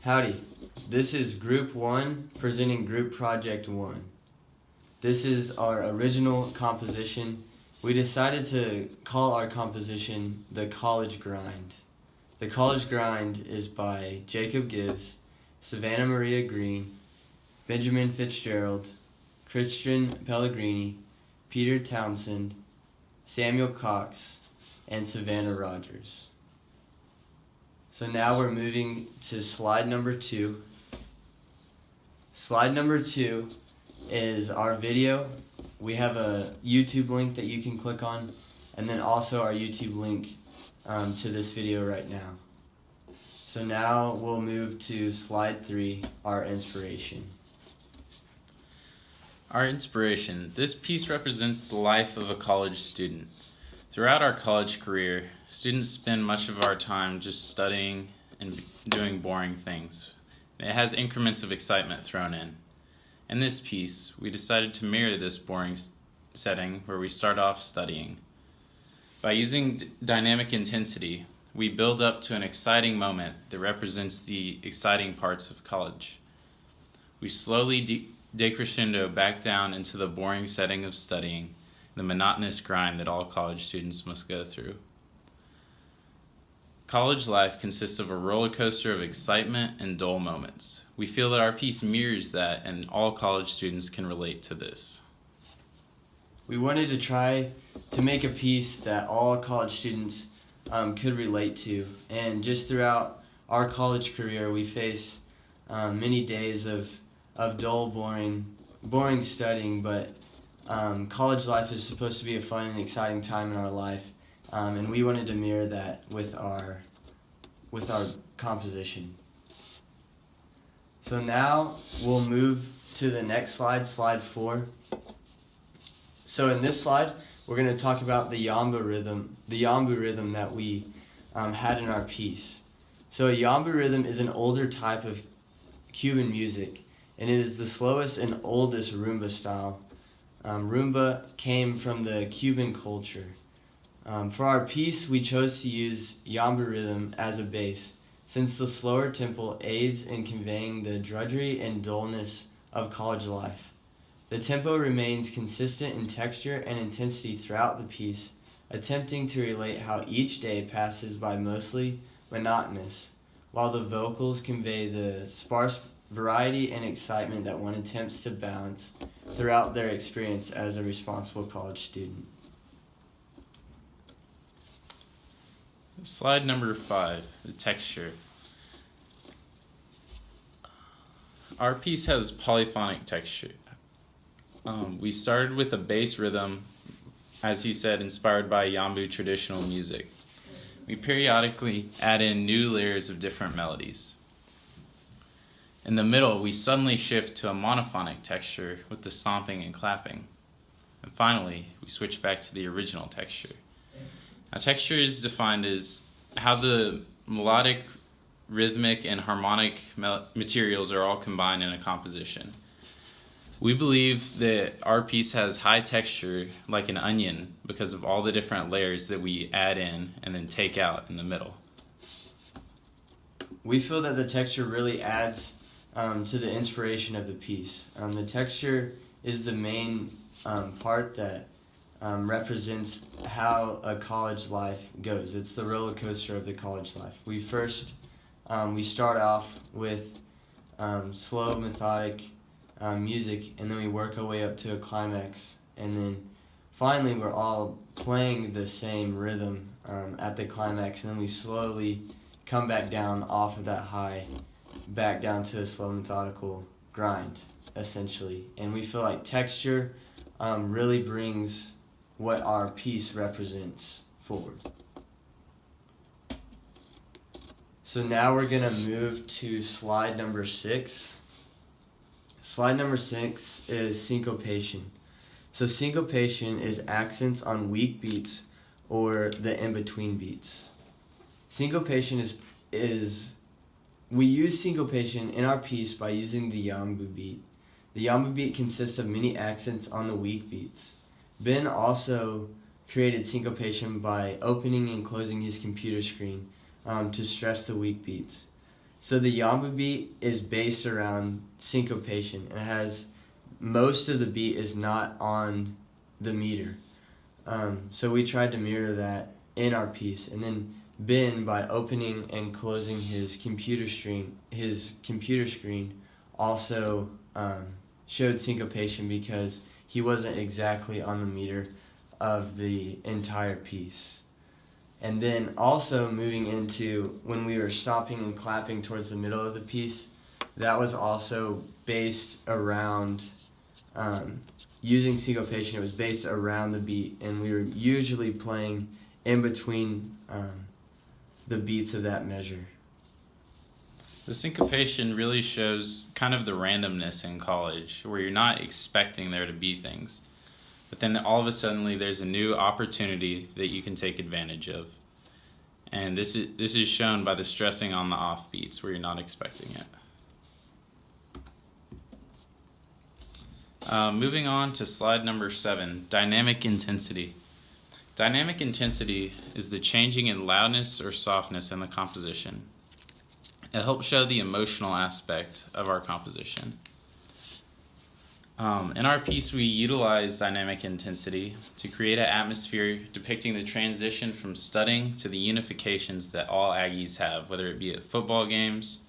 Howdy, this is Group 1 presenting Group Project 1. This is our original composition. We decided to call our composition The College Grind. The College Grind is by Jacob Gibbs, Savannah Maria Green, Benjamin Fitzgerald, Christian Pellegrini, Peter Townsend, Samuel Cox, and Savannah Rogers. So now we're moving to slide number 2. Slide number 2 is our video. We have a YouTube link that you can click on, and then also our YouTube link to this video right now. So now we'll move to slide 3, our inspiration. Our inspiration. This piece represents the life of a college student. Throughout our college career, students spend much of our time just studying and doing boring things. It has increments of excitement thrown in. In this piece, we decided to mirror this boring setting where we start off studying. By using dynamic intensity, we build up to an exciting moment that represents the exciting parts of college. We slowly decrescendo back down into the boring setting of studying, the monotonous grind that all college students must go through. College life consists of a roller coaster of excitement and dull moments. We feel that our piece mirrors that, and all college students can relate to this. We wanted to try to make a piece that all college students could relate to, and just throughout our college career we face many days of dull, boring studying, but college life is supposed to be a fun and exciting time in our life, and we wanted to mirror that with our composition. So now we'll move to the next slide, slide 4. So in this slide, we're going to talk about the yambu rhythm that we had in our piece. So a yambu rhythm is an older type of Cuban music, and it is the slowest and oldest rumba style. Rumba came from the Cuban culture. For our piece, we chose to use yambu rhythm as a base, since the slower tempo aids in conveying the drudgery and dullness of college life. The tempo remains consistent in texture and intensity throughout the piece, attempting to relate how each day passes by mostly monotonous, while the vocals convey the sparse variety and excitement that one attempts to balance throughout their experience as a responsible college student. Slide number 5, the texture. Our piece has polyphonic texture. We started with a bass rhythm, as he said, inspired by Yambu traditional music. We periodically add in new layers of different melodies. In the middle, we suddenly shift to a monophonic texture with the stomping and clapping. And finally, we switch back to the original texture. Now, texture is defined as how the melodic, rhythmic, and harmonic materials are all combined in a composition. We believe that our piece has high texture like an onion because of all the different layers that we add in and then take out in the middle. We feel that the texture really adds to the inspiration of the piece. The texture is the main part that represents how a college life goes. It's the roller coaster of the college life. We start off with slow, methodic music, and then we work our way up to a climax, and then finally we're all playing the same rhythm at the climax, and then we slowly come back down off of that high, back down to a slow, methodical grind, essentially. And we feel like texture really brings what our piece represents forward. So now we're going to move to slide number 6. Slide number 6 is syncopation. So syncopation is accents on weak beats or the in-between beats. Syncopation we use syncopation in our piece by using the yambu beat. The yambu beat consists of many accents on the weak beats. Ben also created syncopation by opening and closing his computer screen to stress the weak beats. So the Yamba beat is based around syncopation, and it has most of the beat is not on the meter. So we tried to mirror that in our piece, and then Ben, by opening and closing his computer screen, also showed syncopation because he wasn't exactly on the meter of the entire piece. And then also moving into when we were stopping and clapping towards the middle of the piece, that was also based around using syncopation. It was based around the beat, and we were usually playing in between the beats of that measure. The syncopation really shows kind of the randomness in college, where you're not expecting there to be things. But then all of a sudden there's a new opportunity that you can take advantage of. And this is shown by the stressing on the off beats where you're not expecting it. Moving on to slide number 7, dynamic intensity. Dynamic intensity is the changing in loudness or softness in the composition. It helps show the emotional aspect of our composition. In our piece, we utilize dynamic intensity to create an atmosphere depicting the transition from studying to the unifications that all Aggies have, whether it be at football games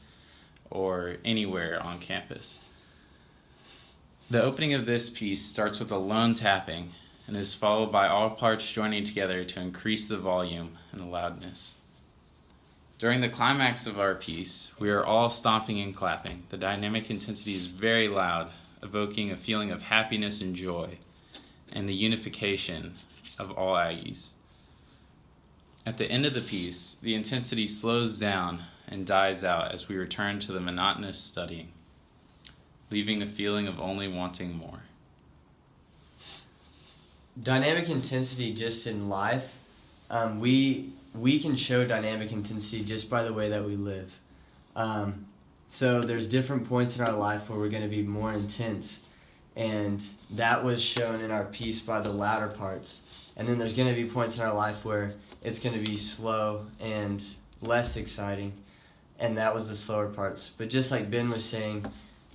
or anywhere on campus. The opening of this piece starts with a lone tapping and is followed by all parts joining together to increase the volume and the loudness. During the climax of our piece, we are all stomping and clapping. The dynamic intensity is very loud, evoking a feeling of happiness and joy, and the unification of all Aggies. At the end of the piece, the intensity slows down and dies out as we return to the monotonous studying, leaving a feeling of only wanting more. Dynamic intensity just in life, we can show dynamic intensity just by the way that we live. So there's different points in our life where we're going to be more intense, and that was shown in our piece by the louder parts. And then there's going to be points in our life where it's going to be slow and less exciting, and that was the slower parts. But just like Ben was saying,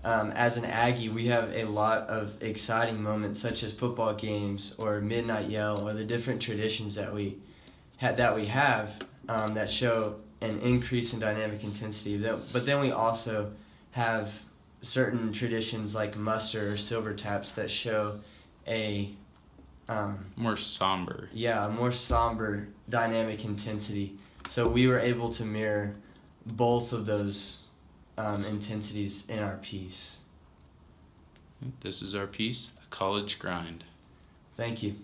as an Aggie, we have a lot of exciting moments, such as football games or midnight yell, or the different traditions that we have that show an increase in dynamic intensity. But then we also have certain traditions like muster or silver taps that show a more somber. Yeah, a more somber dynamic intensity. So we were able to mirror both of those intensities in our piece. This is our piece, The College Grind. Thank you.